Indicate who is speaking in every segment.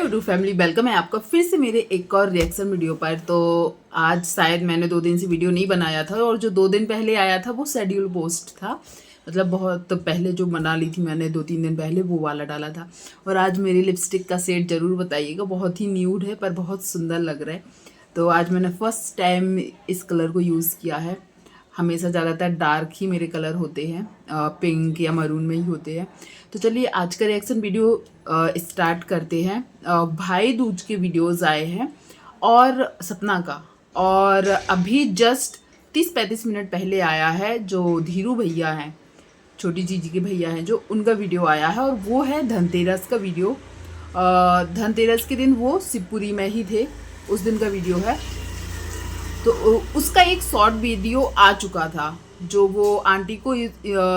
Speaker 1: YouTube family, welcome है आपका फिर से मेरे एक और रिएक्शन वीडियो पर। तो आज शायद मैंने 2 दिन से वीडियो नहीं बनाया था और जो 2 दिन पहले आया था वो शेड्यूल पोस्ट था। मतलब बहुत पहले जो बना ली थी मैंने 2-3 दिन पहले वो वाला डाला था। और आज मेरी लिपस्टिक का शेड ज़रूर बताइएगा, बहुत ही न्यूड है पर बहुत सुंदर लग रहा है। तो आज मैंने फर्स्ट टाइम इस कलर को यूज़ किया है। हमेशा ज़्यादातर डार्क ही मेरे कलर होते हैं, पिंक या मरून में ही होते हैं। तो चलिए आज का रिएक्शन वीडियो स्टार्ट करते हैं। भाई दूज के वीडियोस आए हैं और सपना का, और अभी जस्ट 30-35 मिनट पहले आया है जो धीरू भैया हैं, छोटी जीजी के भैया हैं, जो उनका वीडियो आया है और वो है धनतेरस का वीडियो। धनतेरस के दिन वो शिवपुरी में ही थे, उस दिन का वीडियो है। तो उसका एक शॉर्ट वीडियो आ चुका था, जो वो आंटी को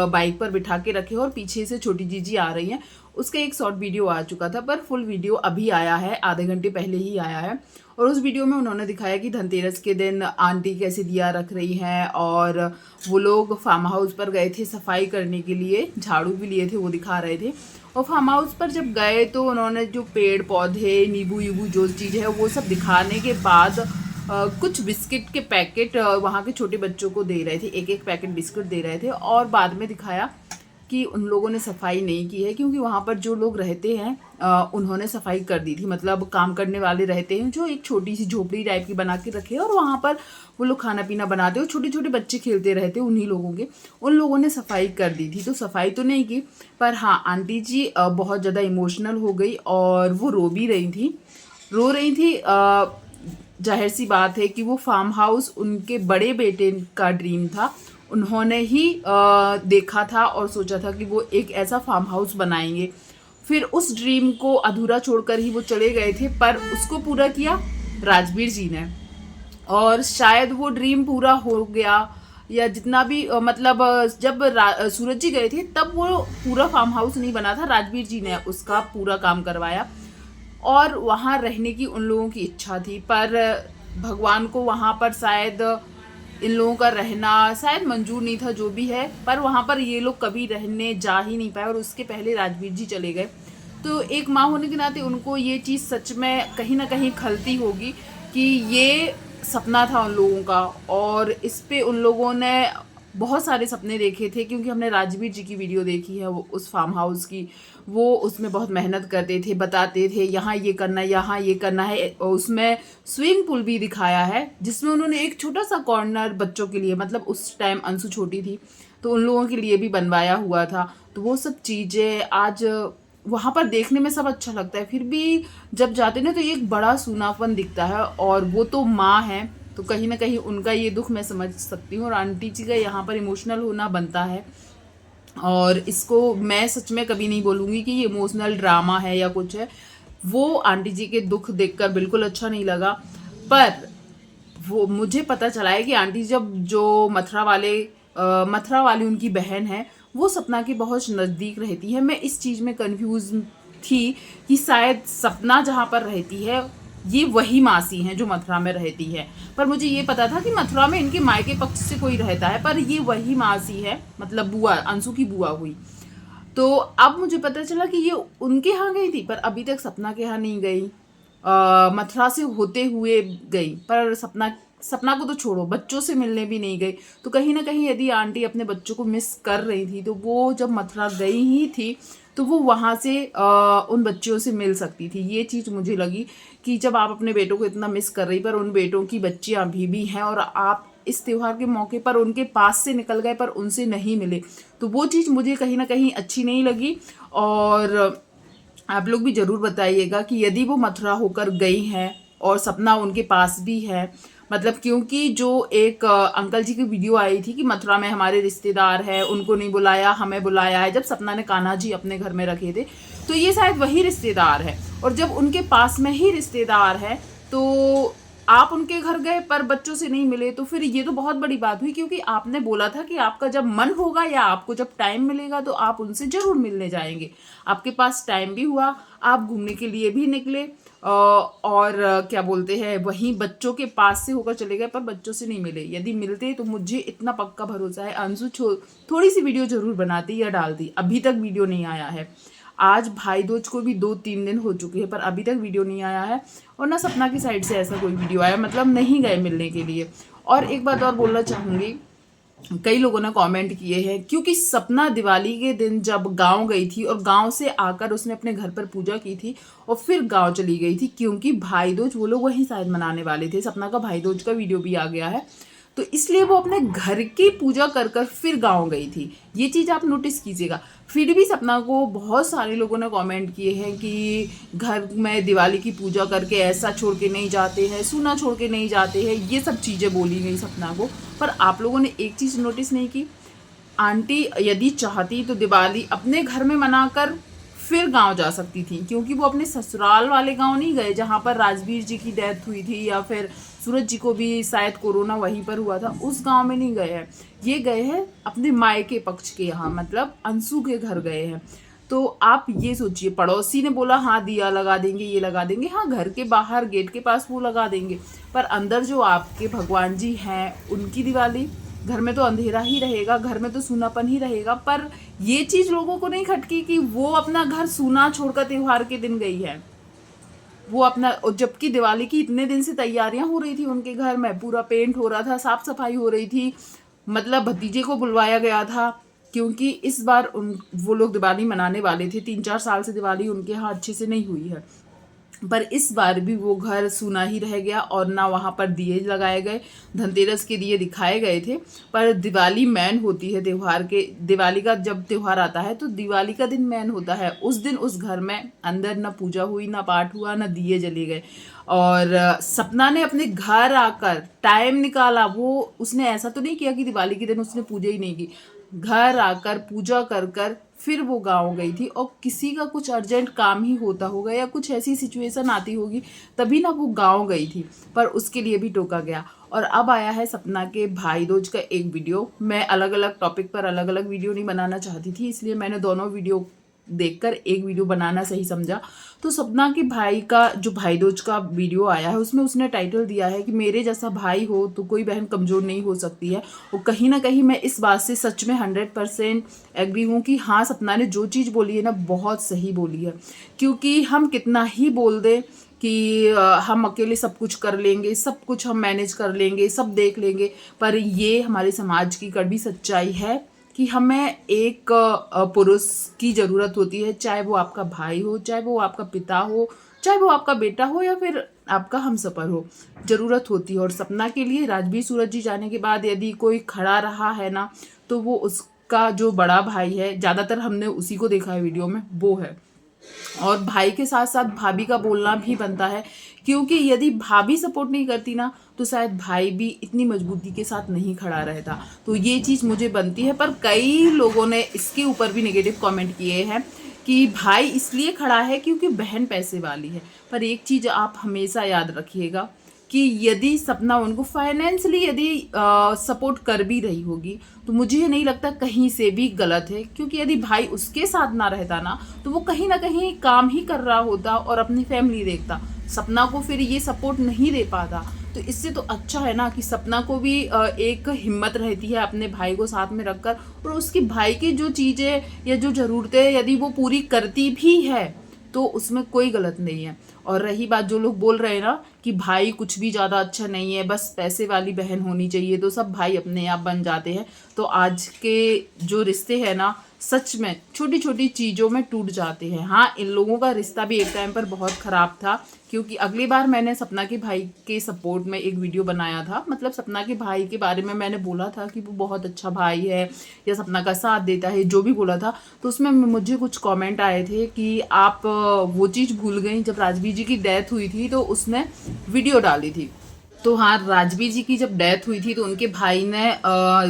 Speaker 1: बाइक पर बिठा के रखे और पीछे से छोटी जीजी आ रही हैं, उसका एक शॉर्ट वीडियो आ चुका था। पर फुल वीडियो अभी आया है, आधे घंटे पहले ही आया है। और उस वीडियो में उन्होंने दिखाया कि धनतेरस के दिन आंटी कैसे दिया रख रही हैं, और वो लोग फार्म हाउस पर गए थे सफाई करने के लिए, झाड़ू भी लिए थे, वो दिखा रहे थे। और फार्म हाउस पर जब गए तो उन्होंने जो पेड़ पौधे नींबू वीबू जो चीज़ है वो सब दिखाने के बाद कुछ बिस्किट के पैकेट वहाँ के छोटे बच्चों को दे रहे थे, एक एक पैकेट बिस्किट दे रहे थे। और बाद में दिखाया कि उन लोगों ने सफाई नहीं की है, क्योंकि वहाँ पर जो लोग रहते हैं उन्होंने सफाई कर दी थी। मतलब काम करने वाले रहते हैं जो एक छोटी सी झोपड़ी टाइप की बना के रखे, और वहाँ पर वो लोग खाना पीना बनाते हैं, छोटे छोटे बच्चे खेलते रहते, उन्हीं लोगों के, उन लोगों ने सफाई कर दी थी। तो सफाई तो नहीं की, पर हाँ आंटी जी बहुत ज़्यादा इमोशनल हो गई और वो रो भी रही थी, रो रही थी। जाहिर सी बात है कि वो फार्म हाउस उनके बड़े बेटे का ड्रीम था, उन्होंने ही देखा था और सोचा था कि वो एक ऐसा फार्म हाउस बनाएंगे। फिर उस ड्रीम को अधूरा छोड़कर ही वो चले गए थे, पर उसको पूरा किया राजवीर जी ने। और शायद वो ड्रीम पूरा हो गया, या जितना भी मतलब जब सूरज जी गए थे तब वो पूरा फार्म हाउस नहीं बना था, राजवीर जी ने उसका पूरा काम करवाया। और वहाँ रहने की उन लोगों की इच्छा थी, पर भगवान को वहाँ पर शायद इन लोगों का रहना शायद मंजूर नहीं था, जो भी है। पर वहाँ पर ये लोग कभी रहने जा ही नहीं पाए, और उसके पहले राजवीर जी चले गए। तो एक माँ होने के नाते उनको ये चीज़ सच में कहीं ना कहीं खलती होगी कि ये सपना था उन लोगों का, और इस पे उन लोगों ने बहुत सारे सपने देखे थे। क्योंकि हमने राजवीर जी की वीडियो देखी है वो उस फार्म हाउस की, वो उसमें बहुत मेहनत करते थे, बताते थे यहाँ ये करना है, यहाँ ये करना है। और उसमें स्विमिंग पूल भी दिखाया है, जिसमें उन्होंने एक छोटा सा कॉर्नर बच्चों के लिए, मतलब उस टाइम अंशु छोटी थी तो उन लोगों के लिए भी बनवाया हुआ था। तो वो सब चीज़ें आज वहाँ पर देखने में सब अच्छा लगता है, फिर भी जब जाते ना तो एक बड़ा सूनापन दिखता है। और वो तो माँ है, तो कहीं ना कहीं उनका ये दुख मैं समझ सकती हूँ, और आंटी जी का यहाँ पर इमोशनल होना बनता है। और इसको मैं सच में कभी नहीं बोलूँगी कि ये इमोशनल ड्रामा है या कुछ है। वो आंटी जी के दुख देखकर बिल्कुल अच्छा नहीं लगा। पर वो मुझे पता चला है कि आंटी जब जो मथुरा वाली उनकी बहन है, वो सपना के बहुत नज़दीक रहती है। मैं इस चीज़ में कंफ्यूज थी कि शायद सपना जहाँ पर रहती है ये वही मासी हैं जो मथुरा में रहती है, पर मुझे ये पता था कि मथुरा में इनके मायके पक्ष से कोई रहता है, पर ये वही मासी है, मतलब बुआ, अंशु की बुआ हुई। तो अब मुझे पता चला कि ये उनके यहाँ गई थी, पर अभी तक सपना के यहाँ नहीं गई। मथुरा से होते हुए गई, पर सपना को तो छोड़ो, बच्चों से मिलने भी नहीं गई। तो कहीं ना कहीं यदि आंटी अपने बच्चों को मिस कर रही थी, तो वो जब मथुरा गई ही थी तो वो वहाँ से उन बच्चों से मिल सकती थी। ये चीज़ मुझे लगी कि जब आप अपने बेटों को इतना मिस कर रही, पर उन बेटों की बच्चियाँ अभी भी हैं, और आप इस त्यौहार के मौके पर उनके पास से निकल गए पर उनसे नहीं मिले, तो वो चीज़ मुझे कहीं ना कहीं अच्छी नहीं लगी। और आप लोग भी ज़रूर बताइएगा कि यदि वो मथुरा होकर गई हैं और सपना उनके पास भी है, मतलब क्योंकि जो एक अंकल जी की वीडियो आई थी कि मथुरा में हमारे रिश्तेदार हैं, उनको नहीं बुलाया, हमें बुलाया है, जब सपना ने कान्हा जी अपने घर में रखे थे, तो ये शायद वही रिश्तेदार है। और जब उनके पास में ही रिश्तेदार है तो आप उनके घर गए पर बच्चों से नहीं मिले, तो फिर ये तो बहुत बड़ी बात हुई। क्योंकि आपने बोला था कि आपका जब मन होगा या आपको जब टाइम मिलेगा तो आप उनसे ज़रूर मिलने जाएंगे। आपके पास टाइम भी हुआ, आप घूमने के लिए भी निकले, और क्या बोलते हैं, वहीं बच्चों के पास से होकर चले गए पर बच्चों से नहीं मिले। यदि मिलते तो मुझे इतना पक्का भरोसा है अंशु थोड़ी सी वीडियो ज़रूर बनाती या डालती। अभी तक वीडियो नहीं आया है। आज भाई दूज को भी 2-3 दिन हो चुके हैं पर अभी तक वीडियो नहीं आया है और ना सपना की साइड से ऐसा कोई वीडियो आया, मतलब नहीं गए मिलने के लिए। और एक बात और बोलना चाहूँगी, कई लोगों ने कमेंट किए हैं क्योंकि सपना दिवाली के दिन जब गांव गई थी और गांव से आकर उसने अपने घर पर पूजा की थी और फिर गांव चली गई थी क्योंकि भाई दूज वो लोग वहीं शायद मनाने वाले थे। सपना का भाई दूज का वीडियो भी आ गया है, तो इसलिए वो अपने घर की पूजा कर कर फिर गांव गई थी। ये चीज़ आप नोटिस कीजिएगा। फिर भी सपना को बहुत सारे लोगों ने कमेंट किए हैं कि घर में दिवाली की पूजा करके ऐसा छोड़ के नहीं जाते हैं, सूना छोड़ के नहीं जाते हैं, ये सब चीज़ें बोली गई सपना को। पर आप लोगों ने एक चीज़ नोटिस नहीं की, आंटी यदि चाहती तो दिवाली अपने घर में मनाकर फिर गांव जा सकती थी, क्योंकि वो अपने ससुराल वाले गांव नहीं गए जहां पर राजवीर जी की डेथ हुई थी या फिर सूरज जी को भी शायद कोरोना वहीं पर हुआ था, उस गांव में नहीं गए हैं। ये गए हैं अपने मायके पक्ष के यहाँ, मतलब अंशु के घर गए हैं। तो आप ये सोचिए, पड़ोसी ने बोला हाँ दिया लगा देंगे, ये लगा देंगे, हाँ घर के बाहर गेट के पास वो लगा देंगे, पर अंदर जो आपके भगवान जी हैं उनकी दिवाली, घर में तो अंधेरा ही रहेगा, घर में तो सूनापन ही रहेगा। पर ये चीज़ लोगों को नहीं खटकी कि वो अपना घर सूना छोड़कर त्योहार के दिन गई है। वो अपना, जबकि दिवाली की इतने दिन से तैयारियां हो रही थी उनके घर में, पूरा पेंट हो रहा था, साफ सफाई हो रही थी, मतलब भतीजे को बुलवाया गया था क्योंकि इस बार वो लोग दिवाली मनाने वाले थे। 3-4 साल से दिवाली उनके यहाँ अच्छे से नहीं हुई है, पर इस बार भी वो घर सूना ही रह गया और ना वहाँ पर दिए लगाए गए, धनतेरस के दिए दिखाए गए थे। पर दिवाली मैन होती है त्योहार के, दिवाली का जब त्योहार आता है तो दिवाली का दिन मैन होता है। उस दिन उस घर में अंदर ना पूजा हुई, ना पाठ हुआ, ना दिए जले गए। और सपना ने अपने घर आकर टाइम निकाला, वो उसने ऐसा तो नहीं किया कि दिवाली के दिन उसने पूजा ही नहीं की, घर आकर पूजा कर कर फिर वो गांव गई थी। और किसी का कुछ अर्जेंट काम ही होता होगा या कुछ ऐसी सिचुएशन आती होगी तभी ना वो गांव गई थी, पर उसके लिए भी टोका गया। और अब आया है सपना के भाई दूज का एक वीडियो। मैं अलग अलग टॉपिक पर अलग अलग वीडियो नहीं बनाना चाहती थी, इसलिए मैंने दोनों वीडियो देखकर एक वीडियो बनाना सही समझा। तो सपना के भाई का जो भाई दूज का वीडियो आया है उसमें उसने टाइटल दिया है कि मेरे जैसा भाई हो तो कोई बहन कमज़ोर नहीं हो सकती है। और कहीं ना कहीं मैं इस बात से सच में 100% एग्री हूँ कि हाँ, सपना ने जो चीज़ बोली है ना बहुत सही बोली है। क्योंकि हम कितना ही बोल दें कि हम अकेले सब कुछ कर लेंगे, सब कुछ हम मैनेज कर लेंगे, सब देख लेंगे, पर ये हमारे समाज की कड़वी सच्चाई है कि हमें एक पुरुष की ज़रूरत होती है, चाहे वो आपका भाई हो, चाहे वो आपका पिता हो, चाहे वो आपका बेटा हो या फिर आपका हमसफ़र हो, ज़रूरत होती है। और सपना के लिए राजवीर सूरज जी जाने के बाद यदि कोई खड़ा रहा है ना तो वो उसका जो बड़ा भाई है, ज़्यादातर हमने उसी को देखा है वीडियो में, वो है। और भाई के साथ साथ भाभी का बोलना भी बनता है, क्योंकि यदि भाभी सपोर्ट नहीं करती ना तो शायद भाई भी इतनी मजबूती के साथ नहीं खड़ा रहता। तो ये चीज़ मुझे बनती है। पर कई लोगों ने इसके ऊपर भी नेगेटिव कमेंट किए हैं कि भाई इसलिए खड़ा है क्योंकि बहन पैसे वाली है। पर एक चीज़ आप हमेशा याद रखिएगा कि यदि सपना उनको फाइनेंशियली यदि सपोर्ट कर भी रही होगी तो मुझे नहीं लगता कहीं से भी गलत है, क्योंकि यदि भाई उसके साथ ना रहता ना तो वो कहीं ना कहीं काम ही कर रहा होता और अपनी फैमिली देखता, सपना को फिर ये सपोर्ट नहीं दे पाता। तो इससे तो अच्छा है ना कि सपना को भी एक हिम्मत रहती है अपने भाई को साथ में रखकर, और उसकी भाई की जो चीज़ें या जो ज़रूरतें यदि वो पूरी करती भी है तो उसमें कोई गलत नहीं है। और रही बात जो लोग बोल रहे हैं ना कि भाई कुछ भी ज़्यादा अच्छा नहीं है, बस पैसे वाली बहन होनी चाहिए तो सब भाई अपने आप बन जाते हैं, तो आज के जो रिश्ते हैं ना सच में छोटी छोटी चीज़ों में टूट जाते हैं। हाँ, इन लोगों का रिश्ता भी एक टाइम पर बहुत ख़राब था, क्योंकि अगली बार मैंने सपना के भाई के सपोर्ट में एक वीडियो बनाया था, मतलब सपना के भाई के बारे में मैंने बोला था कि वो बहुत अच्छा भाई है या सपना का साथ देता है, जो भी बोला था। तो उसमें मुझे कुछ कमेंट आए थे कि आप वो चीज़ भूल गई, जब राजवीर जी की डेथ हुई थी तो उसने वीडियो डाली थी। तो हाँ, राजवीर जी की जब डेथ हुई थी तो उनके भाई ने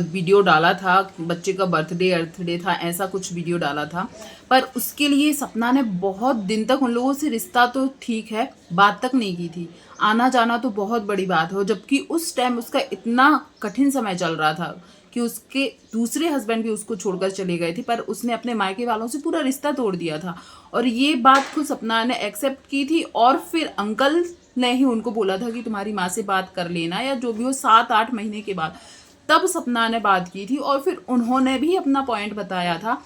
Speaker 1: वीडियो डाला था, बच्चे का बर्थडे था, ऐसा कुछ वीडियो डाला था। पर उसके लिए सपना ने बहुत दिन तक उन लोगों से, रिश्ता तो ठीक है, बात तक नहीं की थी। आना जाना तो बहुत बड़ी बात हो, जबकि उस टाइम उसका इतना कठिन समय चल रहा था कि उसके दूसरे हस्बैंड भी उसको छोड़कर चले गए थे, पर उसने अपने मायके वालों से पूरा रिश्ता तोड़ दिया था। और ये बात खुद सपना ने एक्सेप्ट की थी, और फिर अंकल ने ही उनको बोला था कि तुम्हारी माँ से बात कर लेना या जो भी हो, 7-8 महीने के बाद तब सपना ने बात की थी। और फिर उन्होंने भी अपना पॉइंट बताया था।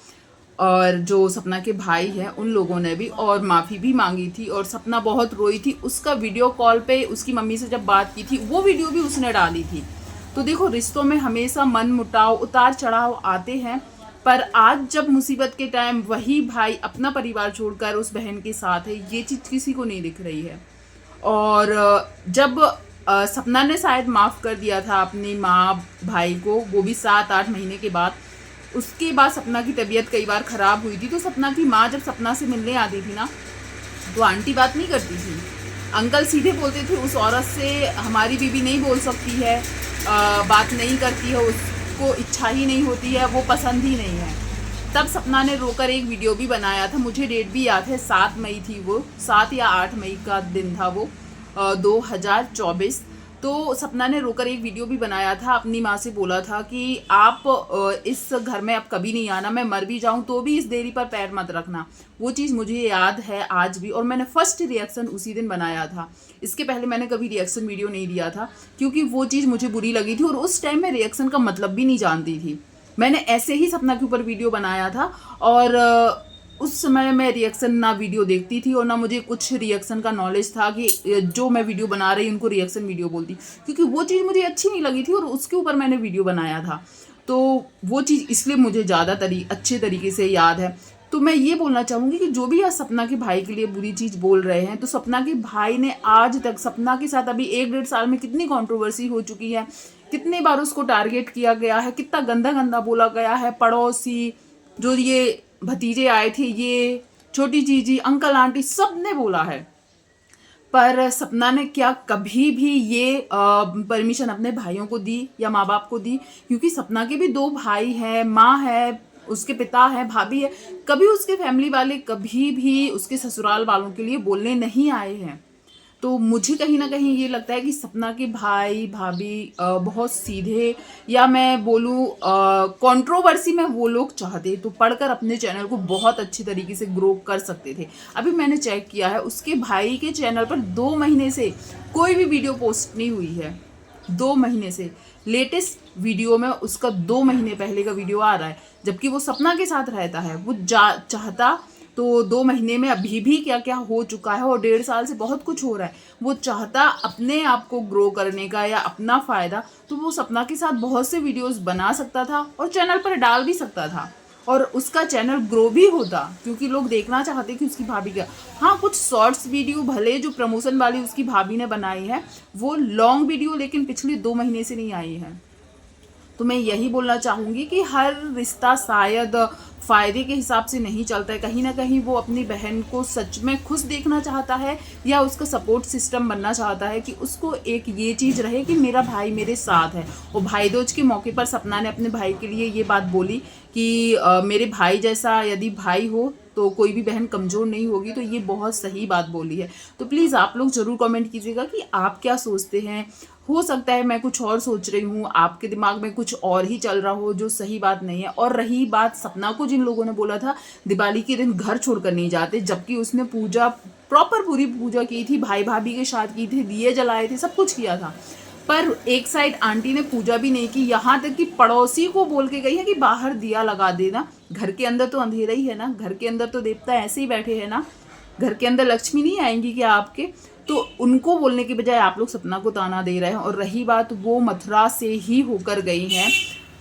Speaker 1: और जो सपना के भाई हैं उन लोगों ने भी, और माफ़ी भी मांगी थी, और सपना बहुत रोई थी। उसका वीडियो कॉल पे उसकी मम्मी से जब बात की थी वो वीडियो भी उसने डाली थी। तो देखो, रिश्तों में हमेशा मन मुटाव, उतार चढ़ाव आते हैं, पर आज जब मुसीबत के टाइम वही भाई अपना परिवार छोड़कर उस बहन के साथ है, ये चीज़ किसी को नहीं दिख रही है। और जब सपना ने शायद माफ़ कर दिया था अपनी माँ भाई को, वो भी 7-8 महीने के बाद। उसके बाद सपना की तबीयत कई बार ख़राब हुई थी, तो सपना की माँ जब सपना से मिलने आती थी ना, तो आंटी बात नहीं करती थी, अंकल सीधे बोलते थे उस औरत से हमारी बीवी नहीं बोल सकती है, बात नहीं करती है, उसको इच्छा ही नहीं होती है, वो पसंद ही नहीं है। तब सपना ने रोकर एक वीडियो भी बनाया था, मुझे डेट भी याद है, 7 मई थी वो, 7 या 8 मई का दिन था वो, 2024। तो सपना ने रोकर एक वीडियो भी बनाया था, अपनी माँ से बोला था कि आप इस घर में अब कभी नहीं आना, मैं मर भी जाऊँ तो भी इस देरी पर पैर मत रखना। वो चीज़ मुझे याद है आज भी, और मैंने फर्स्ट रिएक्शन उसी दिन बनाया था। इसके पहले मैंने कभी रिएक्शन वीडियो नहीं दिया था, क्योंकि वो चीज़ मुझे बुरी लगी थी, और उस टाइम मैं रिएक्शन का मतलब भी नहीं जानती थी। मैंने ऐसे ही सपना के ऊपर वीडियो बनाया था, और उस समय मैं रिएक्शन ना वीडियो देखती थी और ना मुझे कुछ रिएक्शन का नॉलेज था कि जो मैं वीडियो बना रही उनको रिएक्शन वीडियो बोलती, क्योंकि वो चीज़ मुझे अच्छी नहीं लगी थी और उसके ऊपर मैंने वीडियो बनाया था। तो वो चीज़ इसलिए मुझे ज़्यादा अच्छे तरीके से याद है। तो मैं ये बोलना चाहूँगी कि जो भी आज सपना के भाई के लिए बुरी चीज़ बोल रहे हैं, तो सपना के भाई ने आज तक सपना के साथ अभी 1-1.5 साल में कितनी कंट्रोवर्सी हो चुकी है, कितने बार उसको टारगेट किया गया है, कितना गंदा गंदा बोला गया है, पड़ोसी, जो ये भतीजे आए थे, ये छोटी जीजी, अंकल आंटी, सब ने बोला है। पर सपना ने क्या कभी भी ये परमिशन अपने भाइयों को दी या माँ बाप को दी? क्योंकि सपना के भी 2 भाई हैं, माँ है, उसके पिता है, भाभी है। कभी उसके फैमिली वाले कभी भी उसके ससुराल वालों के लिए बोलने नहीं आए हैं। तो मुझे कहीं ना कहीं ये लगता है कि सपना के भाई भाभी बहुत सीधे, या मैं बोलूँ कंट्रोवर्सी में वो लोग चाहते तो पढ़कर अपने चैनल को बहुत अच्छी तरीके से ग्रो कर सकते थे। अभी मैंने चेक किया है, उसके भाई के चैनल पर 2 महीने से कोई भी वीडियो पोस्ट नहीं हुई है। 2 महीने से लेटेस्ट वीडियो में उसका 2 महीने पहले का वीडियो आ रहा है, जबकि वो सपना के साथ रहता है। वो चाहता तो 2 महीने में अभी भी क्या क्या हो चुका है, और 1.5 साल से बहुत कुछ हो रहा है। वो चाहता अपने आप को ग्रो करने का या अपना फ़ायदा, तो वो सपना के साथ बहुत से वीडियोस बना सकता था और चैनल पर डाल भी सकता था, और उसका चैनल ग्रो भी होता, क्योंकि लोग देखना चाहते कि उसकी भाभी का। हाँ, कुछ शॉर्ट्स वीडियो भले जो प्रमोशन वाली उसकी भाभी ने बनाई है, वो लॉन्ग वीडियो लेकिन पिछले 2 महीने से नहीं आई है। तो मैं यही बोलना चाहूँगी कि हर रिश्ता शायद फ़ायदे के हिसाब से नहीं चलता है। कहीं ना कहीं वो अपनी बहन को सच में खुश देखना चाहता है, या उसका सपोर्ट सिस्टम बनना चाहता है कि उसको एक ये चीज़ रहे कि मेरा भाई मेरे साथ है। और भाई दूज के मौके पर सपना ने अपने भाई के लिए ये बात बोली कि मेरे भाई जैसा यदि भाई हो तो कोई भी बहन कमज़ोर नहीं होगी। तो ये बहुत सही बात बोली है। तो प्लीज़ आप लोग ज़रूर कमेंट कीजिएगा कि आप क्या सोचते हैं। हो सकता है मैं कुछ और सोच रही हूँ, आपके दिमाग में कुछ और ही चल रहा हो जो सही बात नहीं है। और रही बात सपना को जिन लोगों ने बोला था दिवाली के दिन घर छोड़कर नहीं जाते, जबकि उसने पूजा प्रॉपर पूरी पूजा की थी, भाई भाभी के साथ की थी, दिए जलाए थे, सब कुछ किया था, पर एक साइड आंटी ने पूजा भी नहीं की। यहाँ तक कि पड़ोसी को बोल के गई है कि बाहर दिया लगा देना, घर के अंदर तो अंधेरा ही है ना, घर के अंदर तो देवता ऐसे ही बैठे हैं ना, घर के अंदर लक्ष्मी नहीं आएंगी क्या आपके? तो उनको बोलने के बजाय आप लोग सपना को ताना दे रहे हैं। और रही बात, वो मथुरा से ही होकर गई हैं,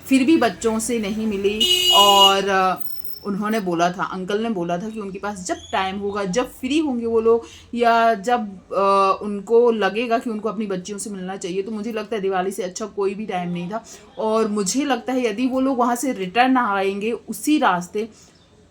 Speaker 1: फिर भी बच्चों से नहीं मिली। और उन्होंने बोला था, अंकल ने बोला था कि उनके पास जब टाइम होगा, जब फ्री होंगे वो लोग, या जब उनको लगेगा कि उनको अपनी बच्चियों से मिलना चाहिए। तो मुझे लगता है दिवाली से अच्छा कोई भी टाइम नहीं था। और मुझे लगता है यदि वो लोग वहाँ से रिटर्न आएंगे उसी रास्ते,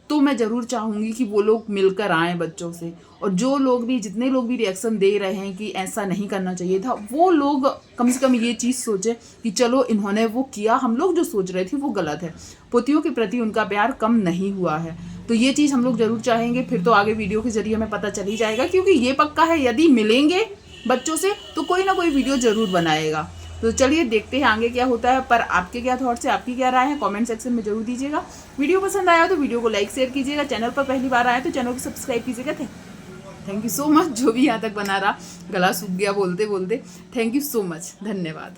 Speaker 1: तो मैं ज़रूर चाहूँगी कि वो लोग मिलकर आएँ बच्चों से। और जो लोग भी, जितने लोग भी रिएक्शन दे रहे हैं कि ऐसा नहीं करना चाहिए था, वो लोग कम से कम ये चीज़ सोचें कि चलो इन्होंने वो किया, हम लोग जो सोच रहे थे वो गलत है, पोतियों के प्रति उनका प्यार कम नहीं हुआ है। तो ये चीज़ हम लोग ज़रूर चाहेंगे। फिर तो आगे वीडियो के ज़रिए हमें पता चल ही जाएगा, क्योंकि ये पक्का है यदि मिलेंगे बच्चों से तो कोई ना कोई वीडियो ज़रूर बनाएगा। तो चलिए देखते हैं आगे क्या होता है। पर आपके क्या थॉट्स है, आपकी क्या राय है, कमेंट सेक्शन में जरूर दीजिएगा। वीडियो पसंद आया तो वीडियो को लाइक शेयर कीजिएगा, चैनल पर पहली बार आया तो चैनल को सब्सक्राइब कीजिएगा। Thank you so much. जो भी यहाँ तक बना रहा, गला सूख गया बोलते बोलते, थैंक यू सो मच, धन्यवाद।